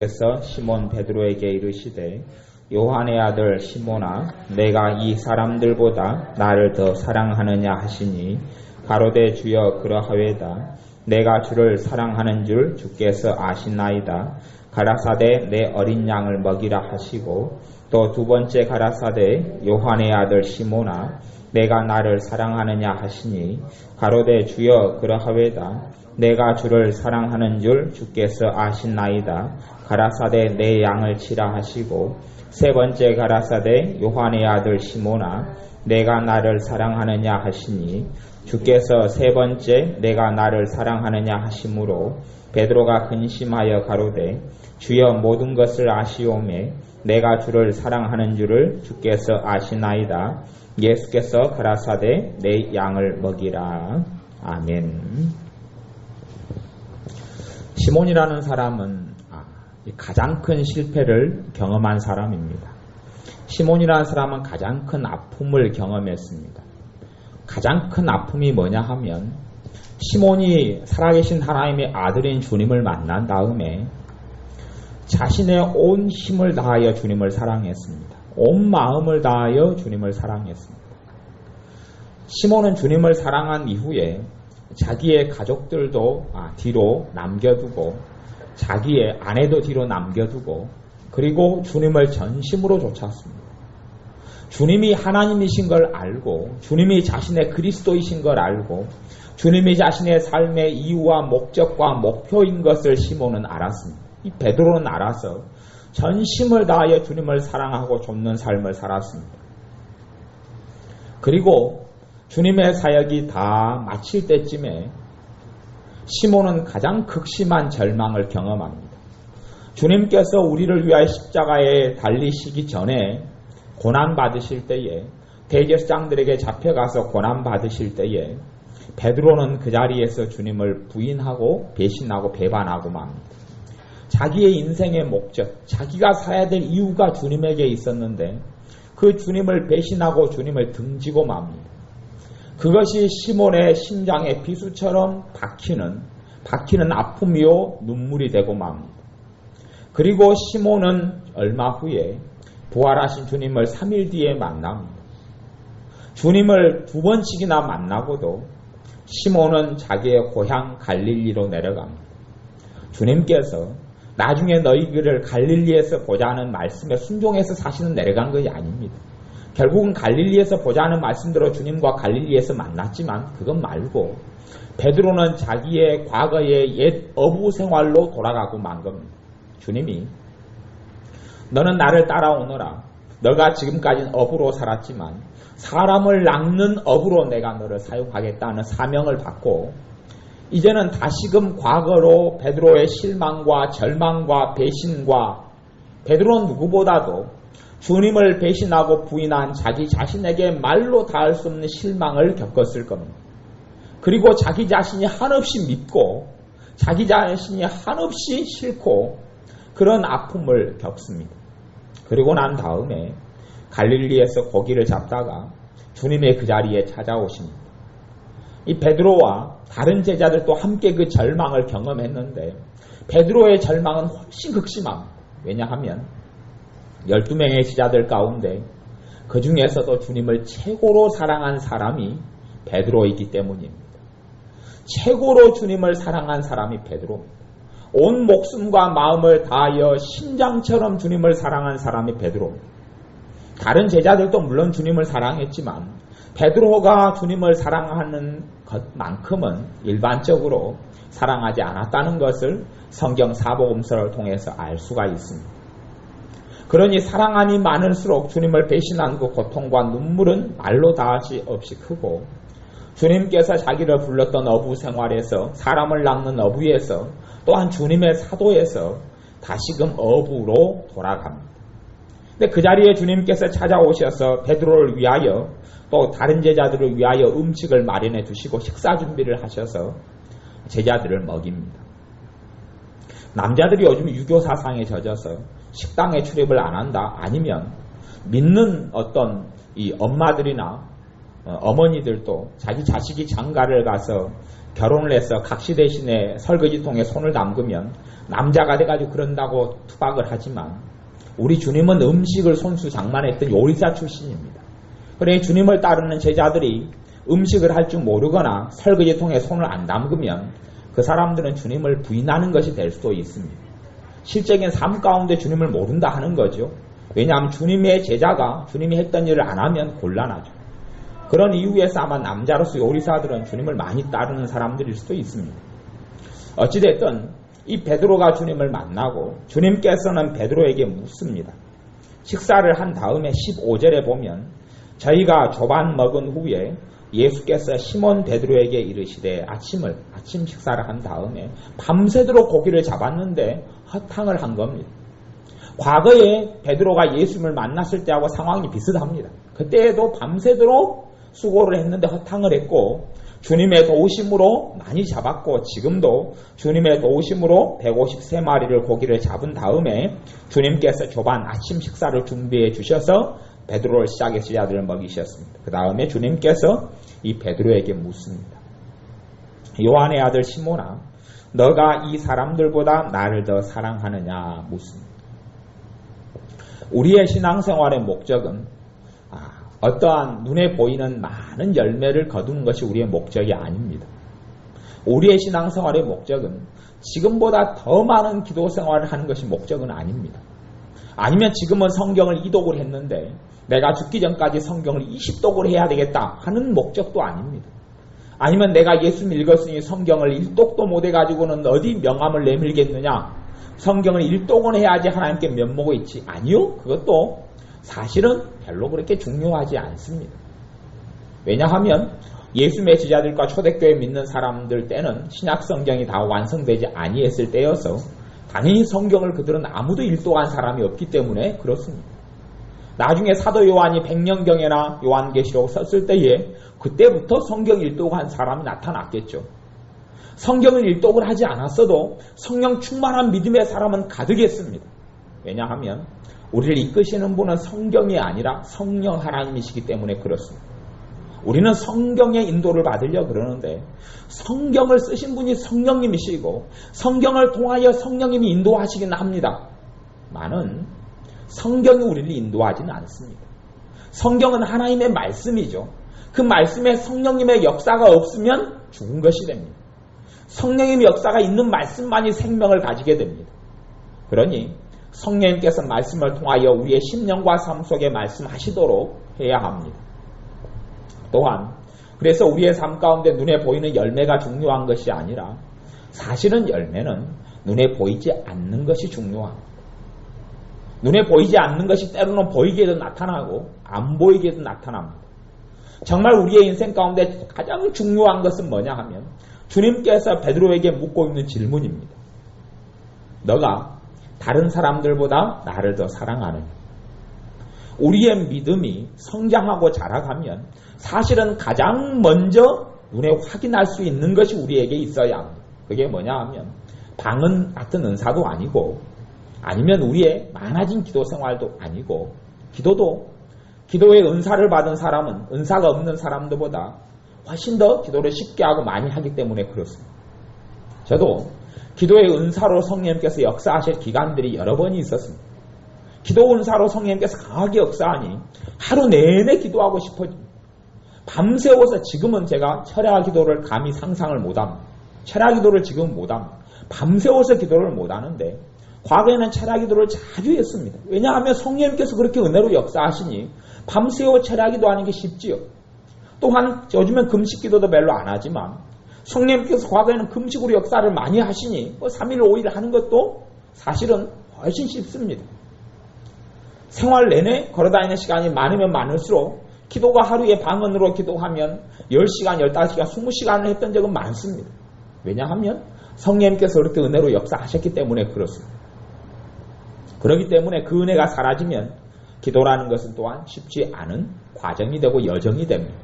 그래서 시몬 베드로에게 이르시되 요한의 아들 시몬아 내가 이 사람들보다 나를 더 사랑하느냐 하시니 가로되 주여 그러하외다. 내가 주를 사랑하는 줄 주께서 아시나이다. 가라사대 내 어린 양을 먹이라 하시고 또 두 번째 가라사대 요한의 아들 시몬아 내가 나를 사랑하느냐 하시니 가로되 주여 그러하외다. 내가 주를 사랑하는 줄 주께서 아시나이다. 가라사대 내 양을 치라 하시고 세 번째 가라사대 요한의 아들 시몬아 내가 나를 사랑하느냐 하시니 주께서 세 번째 내가 나를 사랑하느냐 하시므로 베드로가 근심하여 가로되 주여 모든 것을 아시오매 내가 주를 사랑하는 줄을 주께서 아시나이다. 예수께서 가라사대 내 양을 먹이라. 아멘. 시몬이라는 사람은 가장 큰 실패를 경험한 사람입니다. 시몬이라는 사람은 가장 큰 아픔을 경험했습니다. 가장 큰 아픔이 뭐냐 하면 시몬이 살아계신 하나님의 아들인 주님을 만난 다음에 자신의 온 힘을 다하여 주님을 사랑했습니다. 온 마음을 다하여 주님을 사랑했습니다. 시몬은 주님을 사랑한 이후에 자기의 가족들도 뒤로 남겨두고 자기의 아내도 뒤로 남겨두고 그리고 주님을 전심으로 쫓았습니다. 주님이 하나님이신 걸 알고 주님이 자신의 그리스도이신 걸 알고 주님이 자신의 삶의 이유와 목적과 목표인 것을 시몬은 알았습니다. 이 베드로는 알아서 전심을 다하여 주님을 사랑하고 좇는 삶을 살았습니다. 그리고 주님의 사역이 다 마칠 때쯤에 시몬은 가장 극심한 절망을 경험합니다. 주님께서 우리를 위하여 십자가에 달리시기 전에 고난받으실 때에 대제사장들에게 잡혀가서 고난받으실 때에 베드로는 그 자리에서 주님을 부인하고 배신하고 배반하고 맙니다. 자기의 인생의 목적, 자기가 살아야 될 이유가 주님에게 있었는데 그 주님을 배신하고 주님을 등지고 맙니다. 그것이 시몬의 심장에 비수처럼 박히는 아픔이요 눈물이 되고 맙니다. 그리고 시몬은 얼마 후에 부활하신 주님을 3일 뒤에 만납니다. 주님을 두 번씩이나 만나고도 시몬은 자기의 고향 갈릴리로 내려갑니다. 주님께서 나중에 너희들을 갈릴리에서 보자는 말씀에 순종해서 사실은 내려간 것이 아닙니다. 결국은 갈릴리에서 보자는 말씀대로 주님과 갈릴리에서 만났지만 그것 말고 베드로는 자기의 과거의 옛 어부 생활로 돌아가고 만 겁니다. 주님이 너는 나를 따라오너라. 너가 지금까지는 어부로 살았지만 사람을 낚는 어부로 내가 너를 사용하겠다는 사명을 받고 이제는 다시금 과거로 베드로의 실망과 절망과 배신과 베드로는 누구보다도 주님을 배신하고 부인한 자기 자신에게 말로 닿을 수 없는 실망을 겪었을 겁니다. 그리고 자기 자신이 한없이 믿고 자기 자신이 한없이 싫고 그런 아픔을 겪습니다. 그리고 난 다음에 갈릴리에서 고기를 잡다가 주님의 그 자리에 찾아오십니다. 이 베드로와 다른 제자들도 함께 그 절망을 경험했는데 베드로의 절망은 훨씬 극심합니다. 왜냐하면 12명의 제자들 가운데 그 중에서도 주님을 최고로 사랑한 사람이 베드로이기 때문입니다. 최고로 주님을 사랑한 사람이 베드로입니다. 온 목숨과 마음을 다하여 심장처럼 주님을 사랑한 사람이 베드로입니다. 다른 제자들도 물론 주님을 사랑했지만 베드로가 주님을 사랑하는 것만큼은 일반적으로 사랑하지 않았다는 것을 성경 사복음서를 통해서 알 수가 있습니다. 그러니 사랑함이 많을수록 주님을 배신한 그 고통과 눈물은 말로 닿을 수 없이 크고 주님께서 자기를 불렀던 어부 생활에서 사람을 낚는 어부에서 또한 주님의 사도에서 다시금 어부로 돌아갑니다. 근데 그 자리에 주님께서 찾아오셔서 베드로를 위하여 또 다른 제자들을 위하여 음식을 마련해 두시고 식사 준비를 하셔서 제자들을 먹입니다. 남자들이 요즘 유교 사상에 젖어서 식당에 출입을 안 한다. 아니면 믿는 어떤 이 엄마들이나 어머니들도 자기 자식이 장가를 가서 결혼을 해서 각시 대신에 설거지통에 손을 담그면 남자가 돼가지고 그런다고 투박을 하지만 우리 주님은 음식을 손수 장만했던 요리사 출신입니다. 그러니 주님을 따르는 제자들이 음식을 할 줄 모르거나 설거지통에 손을 안 담그면 그 사람들은 주님을 부인하는 것이 될 수도 있습니다. 실적인 삶 가운데 주님을 모른다 하는 거죠. 왜냐하면 주님의 제자가 주님이 했던 일을 안 하면 곤란하죠. 그런 이유에서 아마 남자로서 요리사들은 주님을 많이 따르는 사람들일 수도 있습니다. 어찌됐든 이 베드로가 주님을 만나고 주님께서는 베드로에게 묻습니다. 식사를 한 다음에 15절에 보면 저희가 조반 먹은 후에 예수께서 시몬 베드로에게 이르시되 아침 식사를 한 다음에 밤새도록 고기를 잡았는데 허탕을 한 겁니다. 과거에 베드로가 예수님을 만났을 때하고 상황이 비슷합니다. 그때에도 밤새도록 수고를 했는데 허탕을 했고 주님의 도우심으로 많이 잡았고 지금도 주님의 도우심으로 153마리를 고기를 잡은 다음에 주님께서 조반 아침 식사를 준비해 주셔서 베드로를 시작의 제자들을 먹이셨습니다. 그 다음에 주님께서 이 베드로에게 묻습니다. 요한의 아들 시몬아, 너가 이 사람들보다 나를 더 사랑하느냐 묻습니다. 우리의 신앙생활의 목적은 어떠한 눈에 보이는 많은 열매를 거두는 것이 우리의 목적이 아닙니다. 우리의 신앙생활의 목적은 지금보다 더 많은 기도 생활을 하는 것이 목적은 아닙니다. 아니면 지금은 성경을 2독을 했는데 내가 죽기 전까지 성경을 20독을 해야 되겠다 하는 목적도 아닙니다. 아니면 내가 예수 읽었으니 성경을 1독도 못 해가지고는 어디 명함을 내밀겠느냐, 성경을 1독은 해야지 하나님께 면목이 있지. 아니요, 그것도 사실은 별로 그렇게 중요하지 않습니다. 왜냐하면 예수의 제자들과 초대교회 믿는 사람들 때는 신약 성경이 다 완성되지 아니했을 때여서 당연히 성경을 그들은 아무도 1독한 사람이 없기 때문에 그렇습니다. 나중에 사도 요한이 100년경에나 요한계시록 썼을 때에 그때부터 성경 1독한 사람이 나타났겠죠. 성경을 1독을 하지 않았어도 성령 충만한 믿음의 사람은 가득했습니다. 왜냐하면 우리를 이끄시는 분은 성경이 아니라 성령 하나님이시기 때문에 그렇습니다. 우리는 성경의 인도를 받으려 그러는데 성경을 쓰신 분이 성령님이시고 성경을 통하여 성령님이 인도하시긴 합니다. 많은 성경이 우리를 인도하지는 않습니다. 성경은 하나님의 말씀이죠. 그 말씀에 성령님의 역사가 없으면 죽은 것이 됩니다. 성령님의 역사가 있는 말씀만이 생명을 가지게 됩니다. 그러니 성령님께서 말씀을 통하여 우리의 심령과 삶 속에 말씀하시도록 해야 합니다. 또한 그래서 우리의 삶 가운데 눈에 보이는 열매가 중요한 것이 아니라 사실은 열매는 눈에 보이지 않는 것이 중요합니다. 눈에 보이지 않는 것이 때로는 보이게도 나타나고 안 보이게도 나타납니다. 정말 우리의 인생 가운데 가장 중요한 것은 뭐냐 하면 주님께서 베드로에게 묻고 있는 질문입니다. 너가 다른 사람들보다 나를 더 사랑하느냐? 우리의 믿음이 성장하고 자라가면 사실은 가장 먼저 눈에 확인할 수 있는 것이 우리에게 있어야 합니다. 그게 뭐냐 하면 방언 같은 은사도 아니고 아니면 우리의 많아진 기도 생활도 아니고 기도의 은사를 받은 사람은 은사가 없는 사람들보다 훨씬 더 기도를 쉽게 하고 많이 하기 때문에 그렇습니다. 저도 기도의 은사로 성령님께서 역사하실 기간들이 여러 번이 있었습니다. 기도 은사로 성령님께서 강하게 역사하니 하루 내내 기도하고 싶어집니다. 밤새워서 지금은 제가 철야 기도를 감히 상상을 못합니다. 철야 기도를 지금 못합니다. 밤새워서 기도를 못하는데 과거에는 철야 기도를 자주 했습니다. 왜냐하면 성령님께서 그렇게 은혜로 역사하시니 밤새워 철야 기도하는 게 쉽지요. 또한 요즘엔 금식 기도도 별로 안 하지만 성령님께서 과거에는 금식으로 역사를 많이 하시니 3일 5일 하는 것도 사실은 훨씬 쉽습니다. 생활 내내 걸어다니는 시간이 많으면 많을수록 기도가 하루에 방언으로 기도하면 10시간, 15시간, 20시간을 했던 적은 많습니다. 왜냐하면 성령님께서 그렇게 은혜로 역사하셨기 때문에 그렇습니다. 그렇기 때문에 그 은혜가 사라지면 기도라는 것은 또한 쉽지 않은 과정이 되고 여정이 됩니다.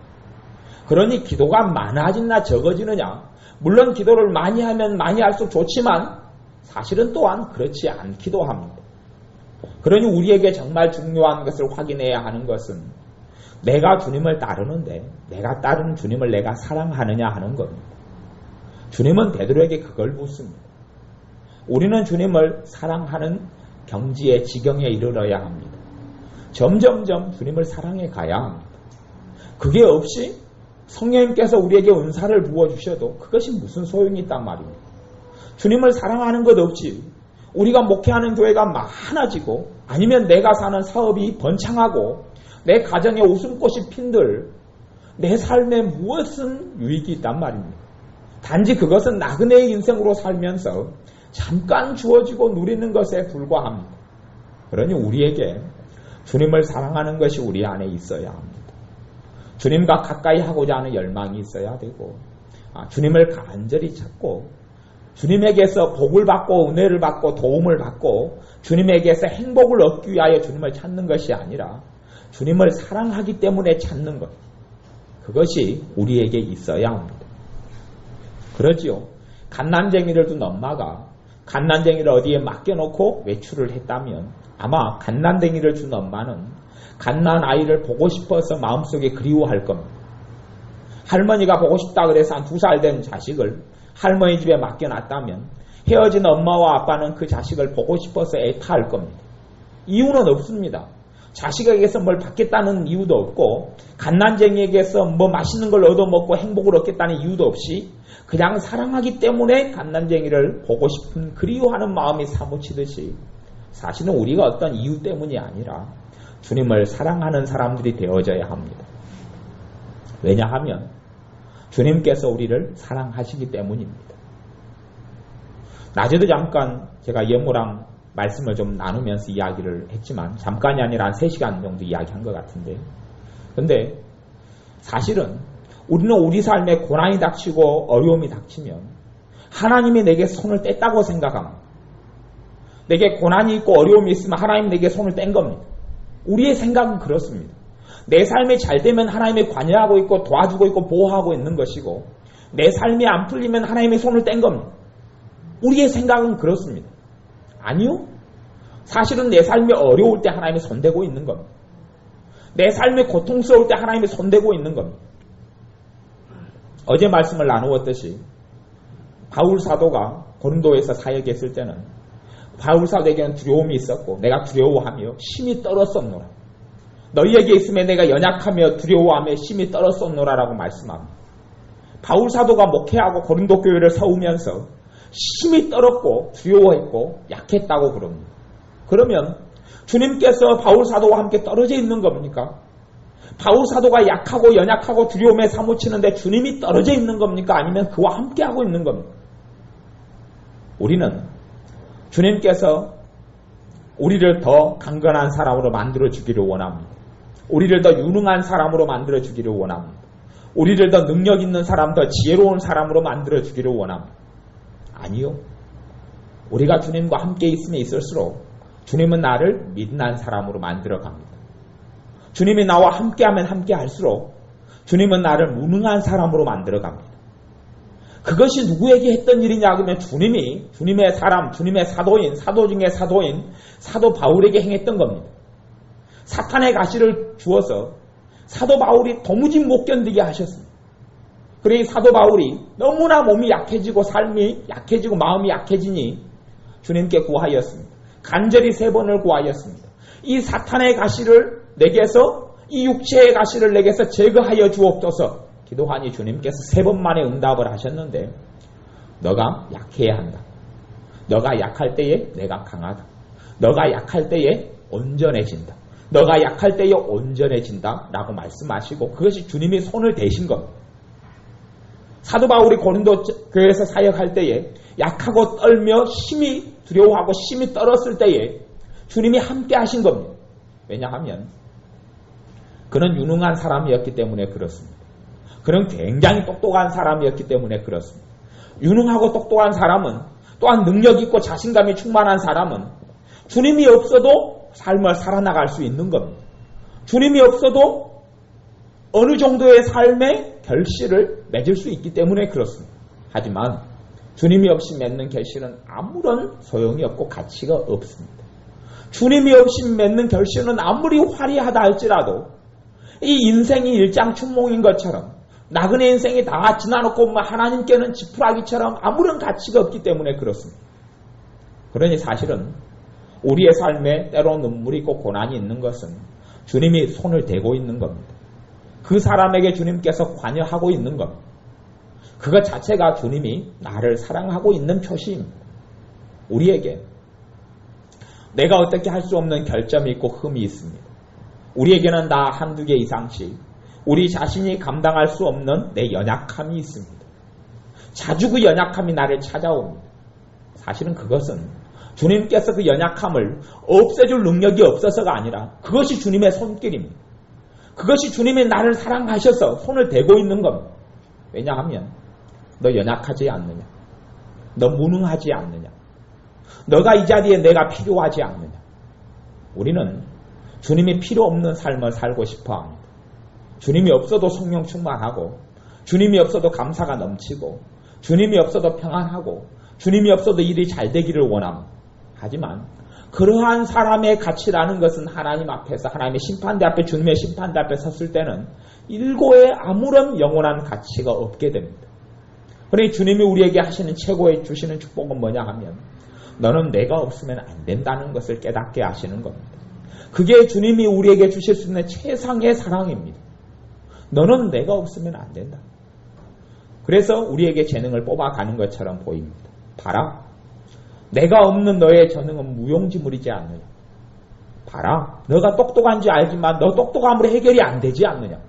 그러니 기도가 많아지나 적어지느냐, 물론 기도를 많이 하면 많이 할수록 좋지만 사실은 또한 그렇지 않기도 합니다. 그러니 우리에게 정말 중요한 것을 확인해야 하는 것은 내가 주님을 따르는데 내가 따르는 주님을 내가 사랑하느냐 하는 겁니다. 주님은 베드로에게 그걸 묻습니다. 우리는 주님을 사랑하는 경지의 지경에 이르러야 합니다. 점점점 주님을 사랑해 가야 합니다. 그게 없이 성령님께서 우리에게 은사를 부어주셔도 그것이 무슨 소용이 있단 말입니다. 주님을 사랑하는 것 없이 우리가 목회하는 교회가 많아지고 아니면 내가 사는 사업이 번창하고 내 가정에 웃음꽃이 핀들 내 삶에 무엇은 유익이 있단 말입니다. 단지 그것은 나그네의 인생으로 살면서 잠깐 주어지고 누리는 것에 불과합니다. 그러니 우리에게 주님을 사랑하는 것이 우리 안에 있어야 합니다. 주님과 가까이 하고자 하는 열망이 있어야 되고 주님을 간절히 찾고 주님에게서 복을 받고 은혜를 받고 도움을 받고 주님에게서 행복을 얻기 위하여 주님을 찾는 것이 아니라 주님을 사랑하기 때문에 찾는 것, 그것이 우리에게 있어야 합니다. 그러지요. 갓난쟁이를 둔 엄마가 갓난쟁이를 어디에 맡겨놓고 외출을 했다면 아마 갓난쟁이를 준 엄마는 갓난 아이를 보고 싶어서 마음속에 그리워할 겁니다. 할머니가 보고 싶다 그래서 한 2살 된 자식을 할머니 집에 맡겨놨다면 헤어진 엄마와 아빠는 그 자식을 보고 싶어서 애타할 겁니다. 이유는 없습니다. 자식에게서 뭘 받겠다는 이유도 없고 갓난쟁이에게서 뭐 맛있는 걸 얻어먹고 행복을 얻겠다는 이유도 없이 그냥 사랑하기 때문에 갓난쟁이를 보고 싶은 그리워하는 마음이 사무치듯이 사실은 우리가 어떤 이유 때문이 아니라 주님을 사랑하는 사람들이 되어져야 합니다. 왜냐하면 주님께서 우리를 사랑하시기 때문입니다. 낮에도 잠깐 제가 예모랑 말씀을 좀 나누면서 이야기를 했지만 잠깐이 아니라 한 3시간 정도 이야기한 것 같은데 근데 사실은 우리는 우리 삶에 고난이 닥치고 어려움이 닥치면 하나님이 내게 손을 뗐다고 생각합니다. 내게 고난이 있고 어려움이 있으면 하나님이 내게 손을 뗀 겁니다. 우리의 생각은 그렇습니다. 내 삶이 잘 되면 하나님이 관여하고 있고 도와주고 있고 보호하고 있는 것이고 내 삶이 안 풀리면 하나님이 손을 뗀 겁니다. 우리의 생각은 그렇습니다. 아니요. 사실은 내 삶이 어려울 때 하나님이 손대고 있는 겁니다. 내 삶이 고통스러울 때 하나님이 손대고 있는 겁니다. 어제 말씀을 나누었듯이 바울 사도가 고린도에서 사역했을 때는 바울 사도에게는 두려움이 있었고 내가 두려워하며 심히 떨었었노라. 너희에게 있으면 내가 연약하며 두려워하며 심히 떨었었노라라고 말씀합니다. 바울 사도가 목회하고 고린도 교회를 세우면서 심히 떨었고 두려워했고 약했다고 그럽니다. 그러면 주님께서 바울 사도와 함께 떨어져 있는 겁니까? 바울 사도가 약하고 연약하고 두려움에 사무치는데 주님이 떨어져 있는 겁니까? 아니면 그와 함께하고 있는 겁니까? 우리는 주님께서 우리를 더 강건한 사람으로 만들어주기를 원합니다. 우리를 더 유능한 사람으로 만들어주기를 원합니다. 우리를 더 능력 있는 사람, 더 지혜로운 사람으로 만들어주기를 원합니다. 아니요. 우리가 주님과 함께 있으면 있을수록 주님은 나를 믿는 사람으로 만들어갑니다. 주님이 나와 함께하면 함께할수록 주님은 나를 무능한 사람으로 만들어갑니다. 그것이 누구에게 했던 일이냐 그러면 주님의 사람, 주님의 사도인, 사도 중에 사도인 사도 바울에게 행했던 겁니다. 사탄의 가시를 주어서 사도 바울이 도무지 못 견디게 하셨습니다. 그러니 사도 바울이 너무나 몸이 약해지고 삶이 약해지고 마음이 약해지니 주님께 구하였습니다. 간절히 3번을 구하였습니다. 이 사탄의 가시를 내게서 이 육체의 가시를 내게서 제거하여 주옵소서. 기도하니 주님께서 3번 만에 응답을 하셨는데 너가 약해야 한다. 너가 약할 때에 내가 강하다. 너가 약할 때에 온전해진다. 너가 약할 때에 온전해진다 라고 말씀하시고 그것이 주님이 손을 대신 겁니다. 사도 바울이 고린도 교회에서 사역할 때에 약하고 떨며 심히 두려워하고 심히 떨었을 때에 주님이 함께 하신 겁니다. 왜냐하면 그는 유능한 사람이었기 때문에 그렇습니다. 그는 굉장히 똑똑한 사람이었기 때문에 그렇습니다. 유능하고 똑똑한 사람은 또한 능력 있고 자신감이 충만한 사람은 주님이 없어도 삶을 살아나갈 수 있는 겁니다. 주님이 없어도 어느 정도의 삶의 결실을 맺을 수 있기 때문에 그렇습니다. 하지만 주님이 없이 맺는 결실은 아무런 소용이 없고 가치가 없습니다. 주님이 없이 맺는 결실은 아무리 화려하다 할지라도 이 인생이 일장춘몽인 것처럼 나그네 인생이 다 지나놓고 하나님께는 지푸라기처럼 아무런 가치가 없기 때문에 그렇습니다. 그러니 사실은 우리의 삶에 때로 눈물이 있고 고난이 있는 것은 주님이 손을 대고 있는 겁니다. 그 사람에게 주님께서 관여하고 있는 겁니다. 그것 자체가 주님이 나를 사랑하고 있는 표시입니다. 우리에게 내가 어떻게 할 수 없는 결점이 있고 흠이 있습니다. 우리에게는 다 한두 개 이상씩 우리 자신이 감당할 수 없는 내 연약함이 있습니다. 자주 그 연약함이 나를 찾아옵니다. 사실은 그것은 주님께서 그 연약함을 없애줄 능력이 없어서가 아니라 그것이 주님의 손길입니다. 그것이 주님이 나를 사랑하셔서 손을 대고 있는 겁니다. 왜냐하면 너 연약하지 않느냐? 너 무능하지 않느냐? 너가 이 자리에 내가 필요하지 않느냐? 우리는 주님이 필요 없는 삶을 살고 싶어 합니다. 주님이 없어도 성령 충만하고 주님이 없어도 감사가 넘치고 주님이 없어도 평안하고 주님이 없어도 일이 잘 되기를 원합니다. 하지만 그러한 사람의 가치라는 것은 하나님 앞에서 하나님의 심판대 앞에 주님의 심판대 앞에 섰을 때는 일고에 아무런 영원한 가치가 없게 됩니다. 그러니 주님이 우리에게 하시는 최고의 주시는 축복은 뭐냐 하면 너는 내가 없으면 안 된다는 것을 깨닫게 하시는 겁니다. 그게 주님이 우리에게 주실 수 있는 최상의 사랑입니다. 너는 내가 없으면 안 된다. 그래서 우리에게 재능을 뽑아가는 것처럼 보입니다. 봐라. 내가 없는 너의 재능은 무용지물이지 않느냐. 봐라. 너가 똑똑한지 알지만 너 똑똑함으로 해결이 안 되지 않느냐.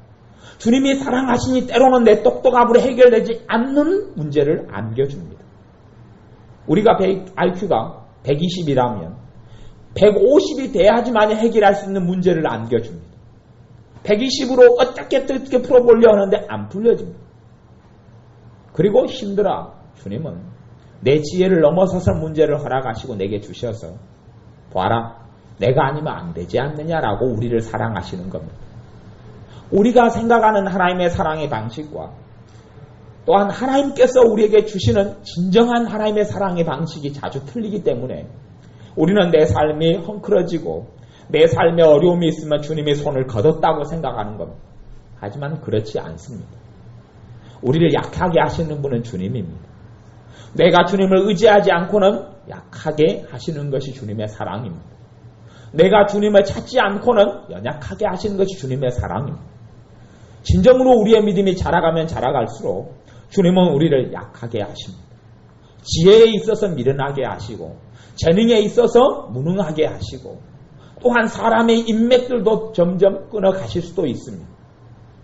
주님이 사랑하시니 때로는 내 똑똑함으로 해결되지 않는 문제를 안겨줍니다. 우리가 IQ가 120이라면 150이 돼야지만 해결할 수 있는 문제를 안겨줍니다. 120으로 어떻게 풀어보려 하는데 안 풀려집니다. 그리고 힘들어. 주님은 내 지혜를 넘어서서 문제를 허락하시고 내게 주셔서 봐라. 내가 아니면 안 되지 않느냐라고 우리를 사랑하시는 겁니다. 우리가 생각하는 하나님의 사랑의 방식과 또한 하나님께서 우리에게 주시는 진정한 하나님의 사랑의 방식이 자주 틀리기 때문에 우리는 내 삶이 헝클어지고 내 삶에 어려움이 있으면 주님의 손을 거뒀다고 생각하는 겁니다. 하지만 그렇지 않습니다. 우리를 약하게 하시는 분은 주님입니다. 내가 주님을 의지하지 않고는 약하게 하시는 것이 주님의 사랑입니다. 내가 주님을 찾지 않고는 연약하게 하시는 것이 주님의 사랑입니다. 진정으로 우리의 믿음이 자라가면 자라갈수록 주님은 우리를 약하게 하십니다. 지혜에 있어서 미련하게 하시고 재능에 있어서 무능하게 하시고 또한 사람의 인맥들도 점점 끊어가실 수도 있습니다.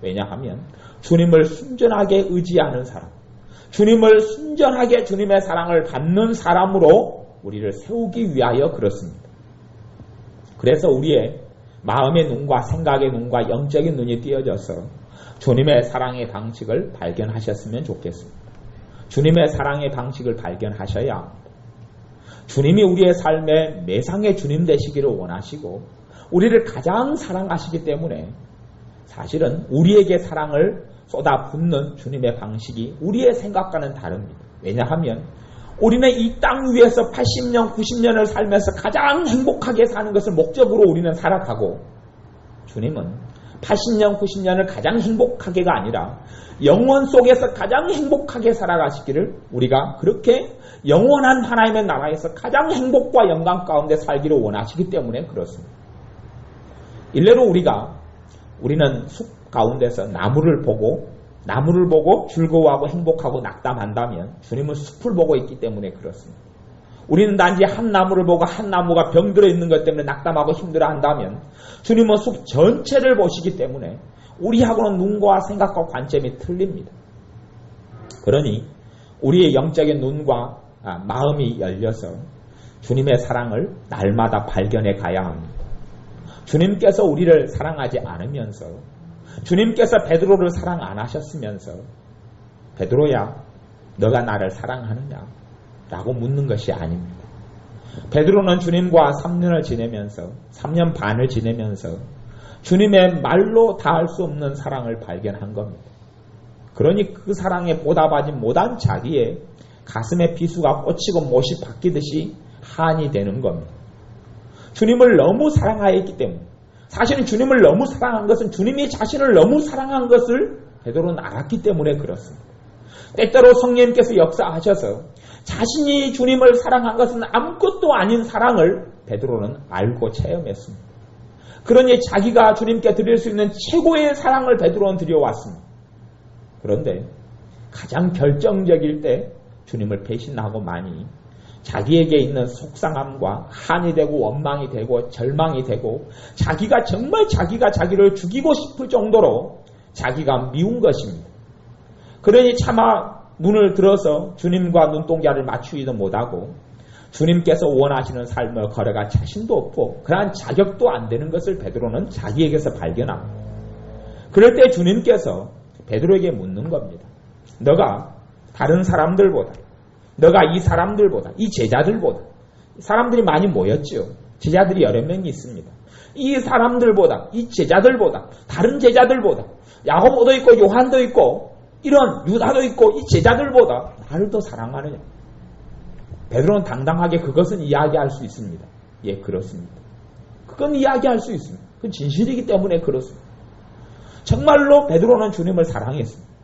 왜냐하면 주님을 순전하게 의지하는 사람, 주님을 순전하게 주님의 사랑을 받는 사람으로 우리를 세우기 위하여 그렇습니다. 그래서 우리의 마음의 눈과 생각의 눈과 영적인 눈이 띄어져서 주님의 사랑의 방식을 발견하셨으면 좋겠습니다. 주님의 사랑의 방식을 발견하셔야 합니다. 주님이 우리의 삶에 매상의 주님 되시기를 원하시고 우리를 가장 사랑하시기 때문에 사실은 우리에게 사랑을 쏟아붓는 주님의 방식이 우리의 생각과는 다릅니다. 왜냐하면 우리는 이 땅 위에서 80년, 90년을 살면서 가장 행복하게 사는 것을 목적으로 우리는 살아가고 주님은 80년, 90년을 가장 행복하게가 아니라 영원 속에서 가장 행복하게 살아가시기를 우리가 그렇게 영원한 하나님의 나라에서 가장 행복과 영광 가운데 살기를 원하시기 때문에 그렇습니다. 일례로 우리는 숲 가운데서 나무를 보고 즐거워하고 행복하고 낙담한다면 주님은 숲을 보고 있기 때문에 그렇습니다. 우리는 단지 한 나무를 보고 한 나무가 병들어 있는 것 때문에 낙담하고 힘들어한다면 주님은 숲 전체를 보시기 때문에 우리하고는 눈과 생각과 관점이 틀립니다. 그러니 우리의 영적인 눈과 마음이 열려서 주님의 사랑을 날마다 발견해 가야 합니다. 주님께서 우리를 사랑하지 않으면서 주님께서 베드로를 사랑 안 하셨으면서 베드로야 너가 나를 사랑하느냐? 라고 묻는 것이 아닙니다. 베드로는 주님과 3년을 지내면서 3년 반을 지내면서 주님의 말로 다할 수 없는 사랑을 발견한 겁니다. 그러니 그 사랑에 보답하지 못한 자기의 가슴에 비수가 꽂히고 못이 박히듯이 한이 되는 겁니다. 주님을 너무 사랑하였기 때문에 사실은 주님을 너무 사랑한 것은 주님이 자신을 너무 사랑한 것을 베드로는 알았기 때문에 그렇습니다. 때때로 성령님께서 역사하셔서 자신이 주님을 사랑한 것은 아무것도 아닌 사랑을 베드로는 알고 체험했습니다. 그러니 자기가 주님께 드릴 수 있는 최고의 사랑을 베드로는 드려왔습니다. 그런데 가장 결정적일 때 주님을 배신하고 많이 자기에게 있는 속상함과 한이 되고 원망이 되고 절망이 되고 자기가 정말 자기가 자기를 죽이고 싶을 정도로 자기가 미운 것입니다. 그러니 차마 눈을 들어서 주님과 눈동자를 맞추지도 못하고 주님께서 원하시는 삶을 걸어갈 자신도 없고 그러한 자격도 안 되는 것을 베드로는 자기에게서 발견합니다. 그럴 때 주님께서 베드로에게 묻는 겁니다. 너가 다른 사람들보다, 너가 이 사람들보다, 이 제자들보다, 사람들이 많이 모였죠. 제자들이 여러 명이 있습니다. 이 사람들보다, 이 제자들보다, 다른 제자들보다, 야고보도 있고 요한도 있고 이런 유다도 있고 이 제자들보다 나를 더 사랑하느냐. 베드로는 당당하게 그것은 이야기할 수 있습니다. 예, 그렇습니다. 그건 이야기할 수 있습니다. 그건 진실이기 때문에 그렇습니다. 정말로 베드로는 주님을 사랑했습니다.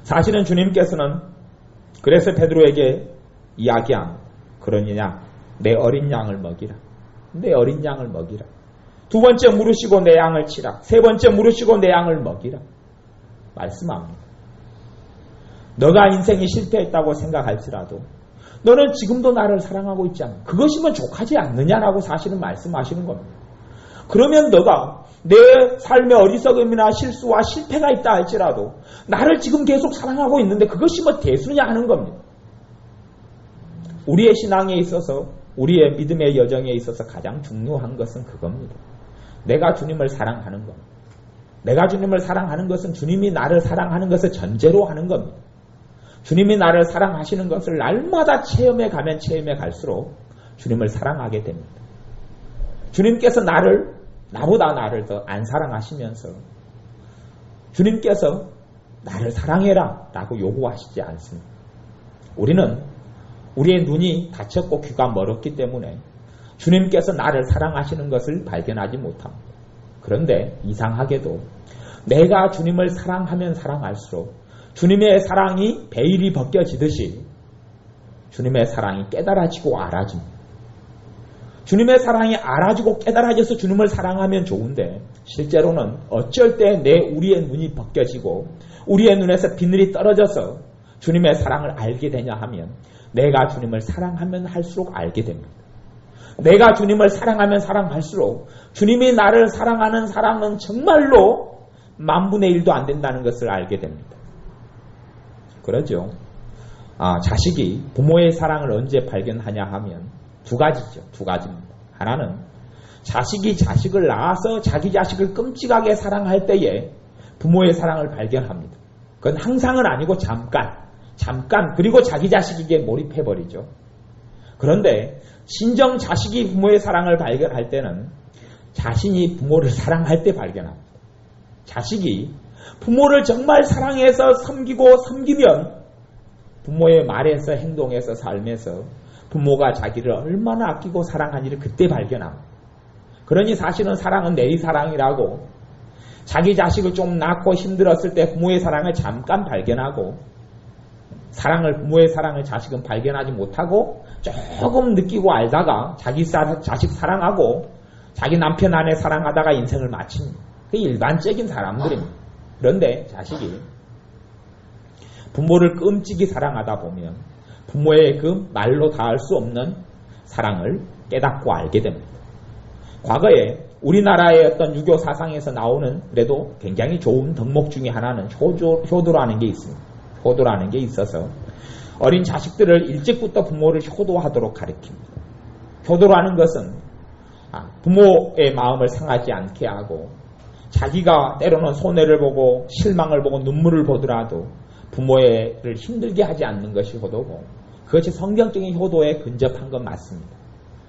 사실은 주님께서는 그래서 베드로에게 이야기한 그러느냐 내 어린 양을 먹이라. 내 어린 양을 먹이라. 두 번째 물으시고 내 양을 치라. 세 번째 물으시고 내 양을 먹이라. 말씀합니다. 너가 인생이 실패했다고 생각할지라도 너는 지금도 나를 사랑하고 있지 않아. 그것이면 족하지 않느냐라고 사실은 말씀하시는 겁니다. 그러면 너가 내 삶의 어리석음이나 실수와 실패가 있다 할지라도 나를 지금 계속 사랑하고 있는데 그것이 뭐 대수냐 하는 겁니다. 우리의 신앙에 있어서 우리의 믿음의 여정에 있어서 가장 중요한 것은 그겁니다. 내가 주님을 사랑하는 겁니다. 내가 주님을 사랑하는 것은 주님이 나를 사랑하는 것을 전제로 하는 겁니다. 주님이 나를 사랑하시는 것을 날마다 체험해 가면 체험해 갈수록 주님을 사랑하게 됩니다. 주님께서 나보다 나를 더 안 사랑하시면서 주님께서 나를 사랑해라 라고 요구하시지 않습니다. 우리는 우리의 눈이 닫혔고 귀가 멀었기 때문에 주님께서 나를 사랑하시는 것을 발견하지 못합니다. 그런데 이상하게도 내가 주님을 사랑하면 사랑할수록 주님의 사랑이 베일이 벗겨지듯이 주님의 사랑이 깨달아지고 알아집니다. 주님의 사랑이 알아지고 깨달아져서 주님을 사랑하면 좋은데 실제로는 어쩔 때 우리의 눈이 벗겨지고 우리의 눈에서 비늘이 떨어져서 주님의 사랑을 알게 되냐 하면 내가 주님을 사랑하면 할수록 알게 됩니다. 내가 주님을 사랑하면 사랑할수록 주님이 나를 사랑하는 사랑은 정말로 10,000,000,000,000,000도 안 된다는 것을 알게 됩니다. 그러죠. 자식이 부모의 사랑을 언제 발견하냐 하면 두 가지죠. 두 가지입니다. 하나는 자식이 자식을 낳아서 자기 자식을 끔찍하게 사랑할 때에 부모의 사랑을 발견합니다. 그건 항상은 아니고 잠깐 그리고 자기 자식에게 몰입해버리죠. 그런데 진정 자식이 부모의 사랑을 발견할 때는 자신이 부모를 사랑할 때 발견합니다. 자식이 부모를 정말 사랑해서 섬기면 부모의 말에서 행동에서 삶에서 부모가 자기를 얼마나 아끼고 사랑하는지를 그때 발견합니다. 그러니 사실은 사랑은 내의 사랑이라고 자기 자식을 좀 낳고 힘들었을 때 부모의 사랑을 잠깐 발견하고 부모의 사랑을 자식은 발견하지 못하고 조금 느끼고 알다가 자기 자식 사랑하고 자기 남편 아내 사랑하다가 인생을 마칩니다. 그게 일반적인 사람들입니다. 그런데 자식이 부모를 끔찍이 사랑하다 보면 부모의 그 말로 다할 수 없는 사랑을 깨닫고 알게 됩니다. 과거에 우리나라의 어떤 유교 사상에서 나오는 그래도 굉장히 좋은 덕목 중에 하나는 효도라는 게 있습니다. 효도라는 게 있어서 어린 자식들을 일찍부터 부모를 효도하도록 가르칩니다. 효도라는 것은 부모의 마음을 상하지 않게 하고 자기가 때로는 손해를 보고 실망을 보고 눈물을 보더라도 부모를 힘들게 하지 않는 것이 효도고 그것이 성경적인 효도에 근접한 건 맞습니다.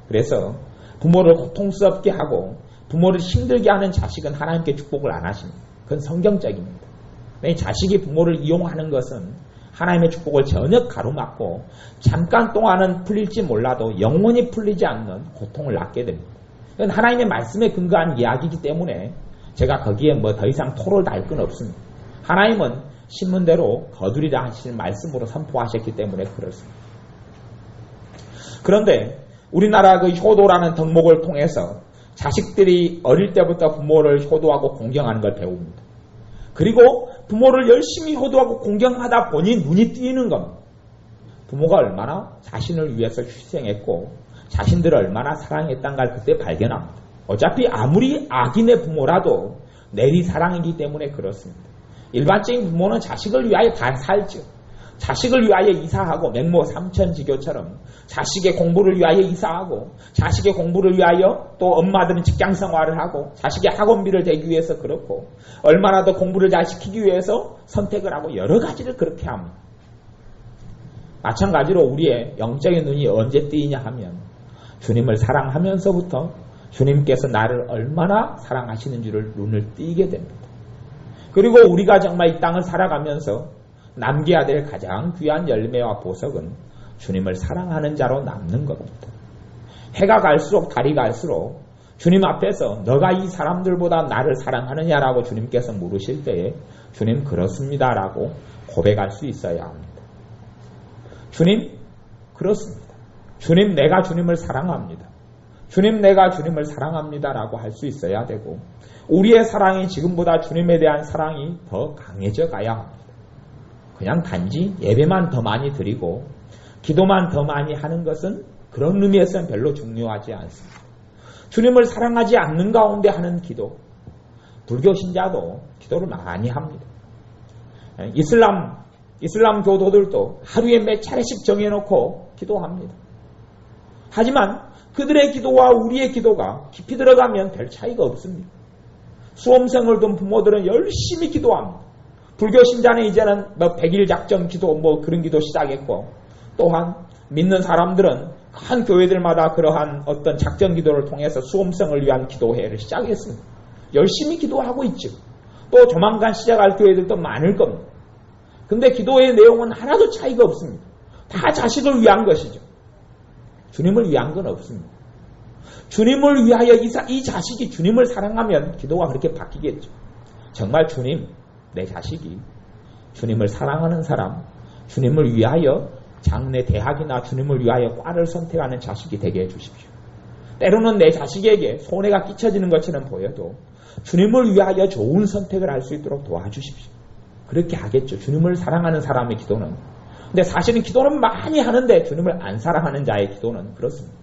그래서 부모를 고통스럽게 하고 부모를 힘들게 하는 자식은 하나님께 축복을 안 하십니다. 그건 성경적입니다. 자식이 부모를 이용하는 것은 하나님의 축복을 전혀 가로막고 잠깐 동안은 풀릴지 몰라도 영원히 풀리지 않는 고통을 낳게 됩니다. 그건 하나님의 말씀에 근거한 이야기이기 때문에 제가 거기에 뭐 더 이상 토를 달 건 없습니다. 하나님은 신문대로 거두리라 하시는 말씀으로 선포하셨기 때문에 그렇습니다. 그런데 우리나라 그 효도라는 덕목을 통해서 자식들이 어릴 때부터 부모를 효도하고 공경하는 걸 배웁니다. 그리고 부모를 열심히 효도하고 공경하다 보니 눈이 띄는 겁니다. 부모가 얼마나 자신을 위해서 희생했고 자신들을 얼마나 사랑했다는 걸 그때 발견합니다. 어차피 아무리 악인의 부모라도 내리 사랑이기 때문에 그렇습니다. 일반적인 부모는 자식을 위하여 다 살죠. 자식을 위하여 이사하고 맹모 삼천지교처럼 자식의 공부를 위하여 이사하고 자식의 공부를 위하여 또 엄마들은 직장생활을 하고 자식의 학원비를 대기 위해서 그렇고 얼마나 더 공부를 잘 시키기 위해서 선택을 하고 여러 가지를 그렇게 합니다. 마찬가지로 우리의 영적인 눈이 언제 뜨이냐 하면 주님을 사랑하면서부터 주님께서 나를 얼마나 사랑하시는지를 눈을 띄게 됩니다. 그리고 우리가 정말 이 땅을 살아가면서 남겨야 될 가장 귀한 열매와 보석은 주님을 사랑하는 자로 남는 겁니다. 해가 갈수록 달이 갈수록 주님 앞에서 너가 이 사람들보다 나를 사랑하느냐라고 주님께서 물으실 때에 주님 그렇습니다라고 고백할 수 있어야 합니다. 주님 그렇습니다. 주님 내가 주님을 사랑합니다. 주님 내가 주님을 사랑합니다라고 할 수 있어야 되고 우리의 사랑이 지금보다 주님에 대한 사랑이 더 강해져 가야 합니다. 그냥 단지 예배만 더 많이 드리고 기도만 더 많이 하는 것은 그런 의미에서는 별로 중요하지 않습니다. 주님을 사랑하지 않는 가운데 하는 기도, 불교 신자도 기도를 많이 합니다. 이슬람 교도들도 하루에 몇 차례씩 정해놓고 기도합니다. 하지만 그들의 기도와 우리의 기도가 깊이 들어가면 별 차이가 없습니다. 수험생을 둔 부모들은 열심히 기도합니다. 불교 신자는 이제는 뭐 100일 작정 기도 뭐 그런 기도 시작했고 또한 믿는 사람들은 한 교회들마다 그러한 어떤 작정 기도를 통해서 수험생을 위한 기도회를 시작했습니다. 열심히 기도하고 있죠. 또 조만간 시작할 교회들도 많을 겁니다. 근데 기도의 내용은 하나도 차이가 없습니다. 다 자식을 위한 것이죠. 주님을 위한 건 없습니다. 주님을 위하여 이 자식이 주님을 사랑하면 기도가 그렇게 바뀌겠죠. 정말 주님, 내 자식이 주님을 사랑하는 사람, 주님을 위하여 장래 대학이나 주님을 위하여 과를 선택하는 자식이 되게 해주십시오. 때로는 내 자식에게 손해가 끼쳐지는 것처럼 보여도 주님을 위하여 좋은 선택을 할 수 있도록 도와주십시오. 그렇게 하겠죠. 주님을 사랑하는 사람의 기도는. 근데 사실은 기도는 많이 하는데 주님을 안 사랑하는 자의 기도는 그렇습니다.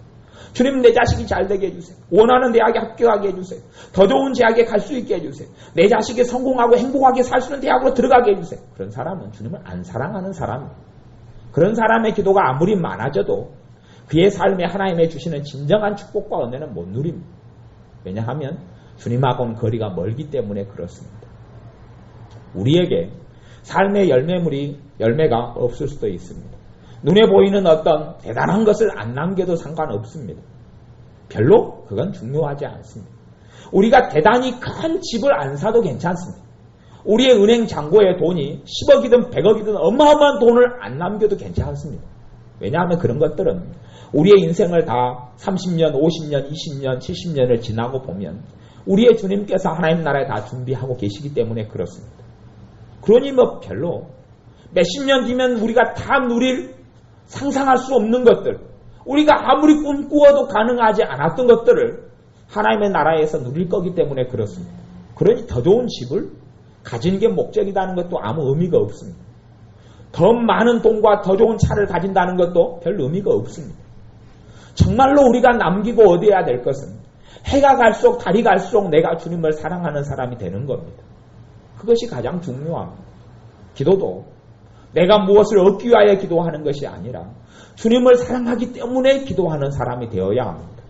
주님 내 자식이 잘 되게 해주세요. 원하는 대학에 합격하게 해주세요. 더 좋은 대학에 갈 수 있게 해주세요. 내 자식이 성공하고 행복하게 살 수 있는 대학으로 들어가게 해주세요. 그런 사람은 주님을 안 사랑하는 사람입니다. 그런 사람의 기도가 아무리 많아져도 그의 삶에 하나님의 주시는 진정한 축복과 은혜는 못 누립니다. 왜냐하면 주님하고는 거리가 멀기 때문에 그렇습니다. 우리에게 삶의 열매가 없을 수도 있습니다. 눈에 보이는 어떤 대단한 것을 안 남겨도 상관없습니다. 별로 그건 중요하지 않습니다. 우리가 대단히 큰 집을 안 사도 괜찮습니다. 우리의 은행 잔고에 돈이 10억이든 100억이든 어마어마한 돈을 안 남겨도 괜찮습니다. 왜냐하면 그런 것들은 우리의 인생을 다 30년, 50년, 20년, 70년을 지나고 보면 우리의 주님께서 하나님 나라에 다 준비하고 계시기 때문에 그렇습니다. 그러니 뭐 별로 몇십 년 뒤면 우리가 다 누릴 상상할 수 없는 것들, 우리가 아무리 꿈꾸어도 가능하지 않았던 것들을 하나님의 나라에서 누릴 거기 때문에 그렇습니다. 그러니 더 좋은 집을 가지는 게 목적이라는 것도 아무 의미가 없습니다. 더 많은 돈과 더 좋은 차를 가진다는 것도 별 의미가 없습니다. 정말로 우리가 남기고 얻어야 될 것은 해가 갈수록 달이 갈수록 내가 주님을 사랑하는 사람이 되는 겁니다. 그것이 가장 중요합니다. 기도도 내가 무엇을 얻기 위하여 기도하는 것이 아니라 주님을 사랑하기 때문에 기도하는 사람이 되어야 합니다.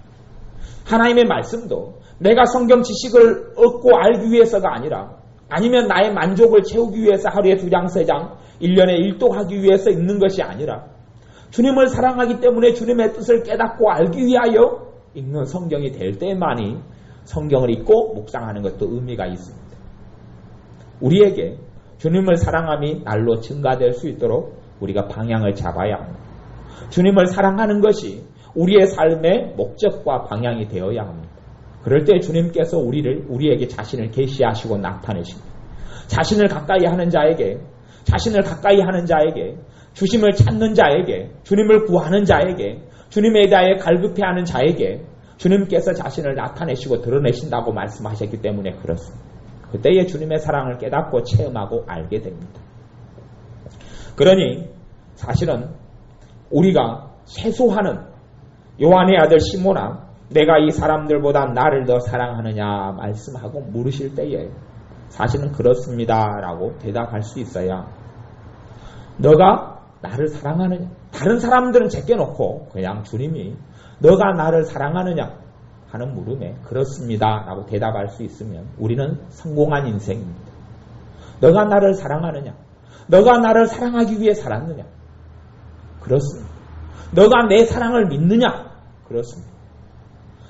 하나님의 말씀도 내가 성경 지식을 얻고 알기 위해서가 아니라 아니면 나의 만족을 채우기 위해서 하루에 2장, 3장, 1년에 1독하기 위해서 읽는 것이 아니라 주님을 사랑하기 때문에 주님의 뜻을 깨닫고 알기 위하여 읽는 성경이 될 때만이 성경을 읽고 묵상하는 것도 의미가 있습니다. 우리에게 주님을 사랑함이 날로 증가될 수 있도록 우리가 방향을 잡아야 합니다. 주님을 사랑하는 것이 우리의 삶의 목적과 방향이 되어야 합니다. 그럴 때 주님께서 우리에게 자신을 계시하시고 나타내십니다. 자신을 가까이 하는 자에게, 주심을 찾는 자에게, 주님을 구하는 자에게, 주님에 대하여 갈급해하는 자에게 주님께서 자신을 나타내시고 드러내신다고 말씀하셨기 때문에 그렇습니다. 그때의 주님의 사랑을 깨닫고 체험하고 알게 됩니다. 그러니 사실은 우리가 세수하는 요한의 아들 시몬아, 내가 이 사람들보다 나를 더 사랑하느냐 말씀하고 물으실 때에 사실은 그렇습니다 라고 대답할 수 있어야, 너가 나를 사랑하느냐, 다른 사람들은 제껴놓고 그냥 주님이 너가 나를 사랑하느냐 하는 물음에 그렇습니다 라고 대답할 수 있으면 우리는 성공한 인생입니다. 너가 나를 사랑하느냐, 너가 나를 사랑하기 위해 살았느냐, 그렇습니다. 너가 내 사랑을 믿느냐, 그렇습니다.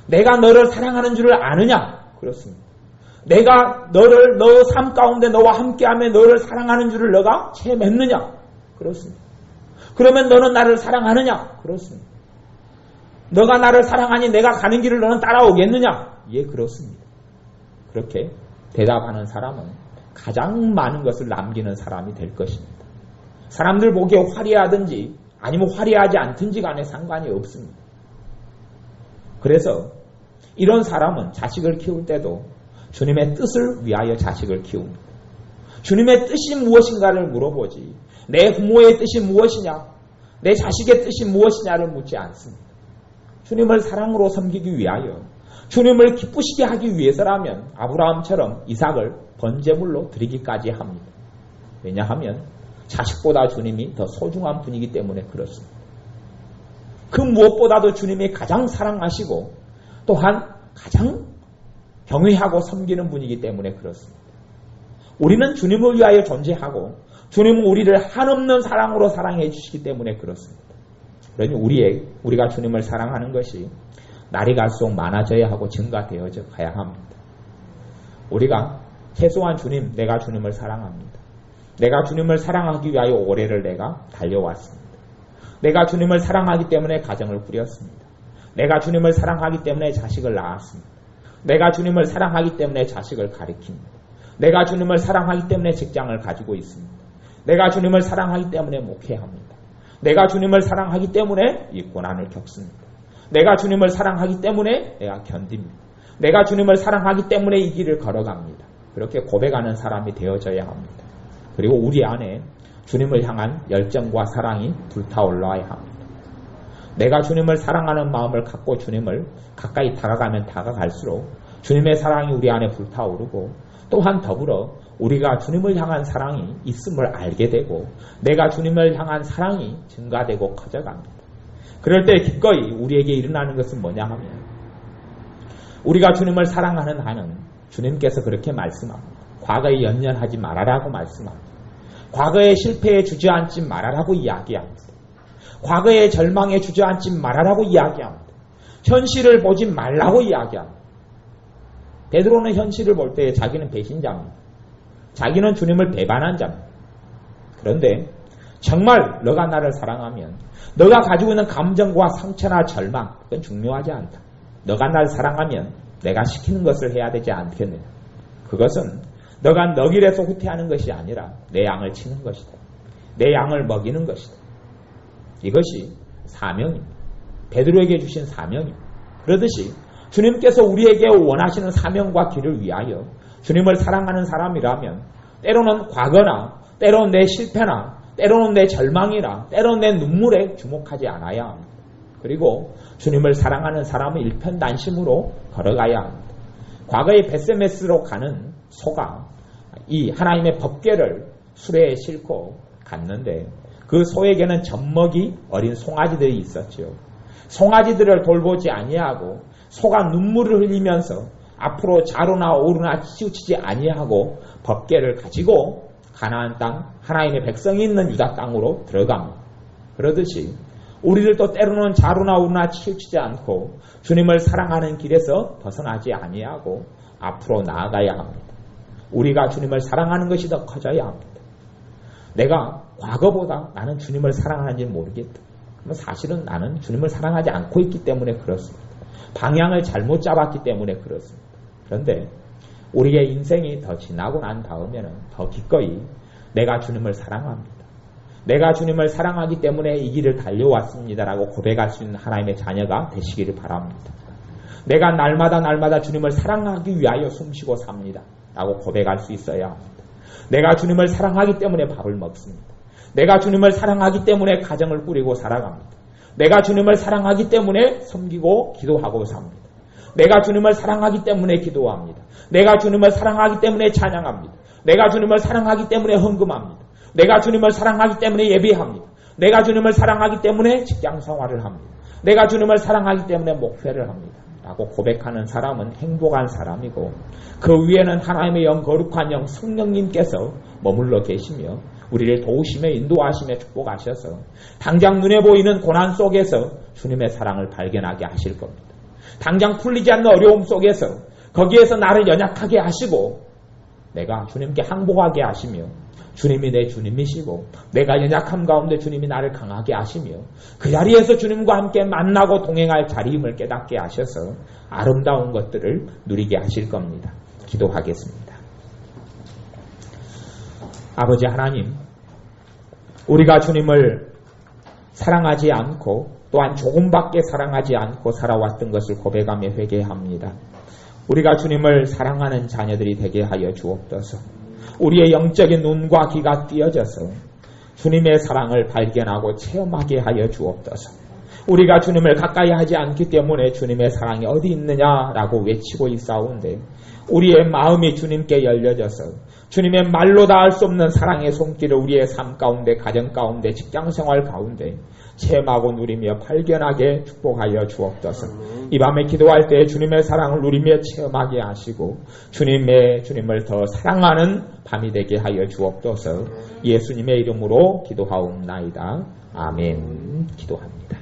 내가 너를 사랑하는 줄을 아느냐, 그렇습니다. 내가 너를 너 삶 가운데 너와 함께하며 너를 사랑하는 줄을 너가 체험했느냐, 그렇습니다. 그러면 너는 나를 사랑하느냐, 그렇습니다. 너가 나를 사랑하니 내가 가는 길을 너는 따라오겠느냐, 예, 그렇습니다. 그렇게 대답하는 사람은 가장 많은 것을 남기는 사람이 될 것입니다. 사람들 보기에 화려하든지 아니면 화려하지 않든지 간에 상관이 없습니다. 그래서 이런 사람은 자식을 키울 때도 주님의 뜻을 위하여 자식을 키웁니다. 주님의 뜻이 무엇인가를 물어보지, 내 부모의 뜻이 무엇이냐, 내 자식의 뜻이 무엇이냐를 묻지 않습니다. 주님을 사랑으로 섬기기 위하여, 주님을 기쁘시게 하기 위해서라면 아브라함처럼 이삭을 번제물로 드리기까지 합니다. 왜냐하면 자식보다 주님이 더 소중한 분이기 때문에 그렇습니다. 그 무엇보다도 주님이 가장 사랑하시고 또한 가장 경외하고 섬기는 분이기 때문에 그렇습니다. 우리는 주님을 위하여 존재하고 주님은 우리를 한없는 사랑으로 사랑해 주시기 때문에 그렇습니다. 그러니 우리가 주님을 사랑하는 것이 날이 갈수록 많아져야 하고 증가되어져 가야 합니다. 우리가 최소한 내가 주님을 사랑합니다. 내가 주님을 사랑하기 위하여 올해를 내가 달려왔습니다. 내가 주님을 사랑하기 때문에 가정을 꾸렸습니다. 내가 주님을 사랑하기 때문에 자식을 낳았습니다. 내가 주님을 사랑하기 때문에 자식을 가리킵니다. 내가 주님을 사랑하기 때문에 직장을 가지고 있습니다. 내가 주님을 사랑하기 때문에 목회합니다. 내가 주님을 사랑하기 때문에 이 고난을 겪습니다. 내가 주님을 사랑하기 때문에 내가 견딥니다. 내가 주님을 사랑하기 때문에 이 길을 걸어갑니다. 그렇게 고백하는 사람이 되어져야 합니다. 그리고 우리 안에 주님을 향한 열정과 사랑이 불타올라야 합니다. 내가 주님을 사랑하는 마음을 갖고 주님을 가까이 다가가면 다가갈수록 주님의 사랑이 우리 안에 불타오르고 또한 더불어 우리가 주님을 향한 사랑이 있음을 알게 되고 내가 주님을 향한 사랑이 증가되고 커져갑니다. 그럴 때 기꺼이 우리에게 일어나는 것은 뭐냐 하면 우리가 주님을 사랑하는 한은 주님께서 그렇게 말씀합니다. 과거에 연연하지 말아라고 말씀합니다. 과거의 실패에 주저앉지 말아라고 이야기합니다. 과거의 절망에 주저앉지 말아라고 이야기합니다. 현실을 보지 말라고 이야기합니다. 베드로는 현실을 볼 때 자기는 배신자입니다. 자기는 주님을 배반한 자입니다. 그런데 정말 너가 나를 사랑하면 너가 가지고 있는 감정과 상처나 절망, 그건 중요하지 않다. 너가 나를 사랑하면 내가 시키는 것을 해야 되지 않겠느냐. 그것은 너가 너 길에서 후퇴하는 것이 아니라 내 양을 치는 것이다. 내 양을 먹이는 것이다. 이것이 사명입니다. 베드로에게 주신 사명입니다. 그러듯이 주님께서 우리에게 원하시는 사명과 길을 위하여 주님을 사랑하는 사람이라면 때로는 과거나 때로는 내 실패나 때로는 내 절망이나 때로는 내 눈물에 주목하지 않아야 합니다. 그리고 주님을 사랑하는 사람은 일편단심으로 걸어가야 합니다. 과거의 베세메스로 가는 소가 이 하나님의 법궤를 수레에 싣고 갔는데 그 소에게는 젖먹이 어린 송아지들이 있었죠. 송아지들을 돌보지 아니하고 소가 눈물을 흘리면서 앞으로 좌로나 오르나 치우치지 아니하고 법궤를 가지고 가나안 땅 하나님의 백성이 있는 유다 땅으로 들어갑니다. 그러듯이 우리들도 때로는 좌로나 오르나 치우치지 않고 주님을 사랑하는 길에서 벗어나지 아니하고 앞으로 나아가야 합니다. 우리가 주님을 사랑하는 것이 더 커져야 합니다. 내가 과거보다 나는 주님을 사랑하는지 모르겠다. 그러면 사실은 나는 주님을 사랑하지 않고 있기 때문에 그렇습니다. 방향을 잘못 잡았기 때문에 그렇습니다. 그런데 우리의 인생이 더 지나고 난 다음에는 더 기꺼이 내가 주님을 사랑합니다. 내가 주님을 사랑하기 때문에 이 길을 달려왔습니다라고 고백할 수 있는 하나님의 자녀가 되시기를 바랍니다. 내가 날마다 주님을 사랑하기 위하여 숨쉬고 삽니다 라고 고백할 수 있어야 합니다. 내가 주님을 사랑하기 때문에 밥을 먹습니다. 내가 주님을 사랑하기 때문에 가정을 꾸리고 살아갑니다. 내가 주님을 사랑하기 때문에 섬기고 기도하고 삽니다. 내가 주님을 사랑하기 때문에 기도합니다. 내가 주님을 사랑하기 때문에 찬양합니다. 내가 주님을 사랑하기 때문에 헌금합니다. 내가 주님을 사랑하기 때문에 예배합니다. 내가 주님을 사랑하기 때문에 직장 생활을 합니다. 내가 주님을 사랑하기 때문에 목회를 합니다. 라고 고백하는 사람은 행복한 사람이고 그 위에는 하나님의 영 거룩한 영 성령님께서 머물러 계시며 우리를 도우시며 인도하시며 축복하셔서 당장 눈에 보이는 고난 속에서 주님의 사랑을 발견하게 하실 겁니다. 당장 풀리지 않는 어려움 속에서 거기에서 나를 연약하게 하시고 내가 주님께 항복하게 하시며 주님이 내 주님이시고 내가 연약함 가운데 주님이 나를 강하게 하시며 그 자리에서 주님과 함께 만나고 동행할 자리임을 깨닫게 하셔서 아름다운 것들을 누리게 하실 겁니다. 기도하겠습니다. 아버지 하나님, 우리가 주님을 사랑하지 않고 또한 조금밖에 사랑하지 않고 살아왔던 것을 고백하며 회개합니다. 우리가 주님을 사랑하는 자녀들이 되게 하여 주옵소서. 우리의 영적인 눈과 귀가 띄어져서 주님의 사랑을 발견하고 체험하게 하여 주옵소서. 우리가 주님을 가까이 하지 않기 때문에 주님의 사랑이 어디 있느냐라고 외치고 있사온데 우리의 마음이 주님께 열려져서 주님의 말로 닿을 수 없는 사랑의 손길을 우리의 삶 가운데, 가정 가운데, 직장생활 가운데 체험하고 누리며 발견하게 축복하여 주옵소서. 이 밤에 기도할 때 주님의 사랑을 누리며 체험하게 하시고 주님을 더 사랑하는 밤이 되게 하여 주옵소서. 예수님의 이름으로 기도하옵나이다. 아멘. 기도합니다.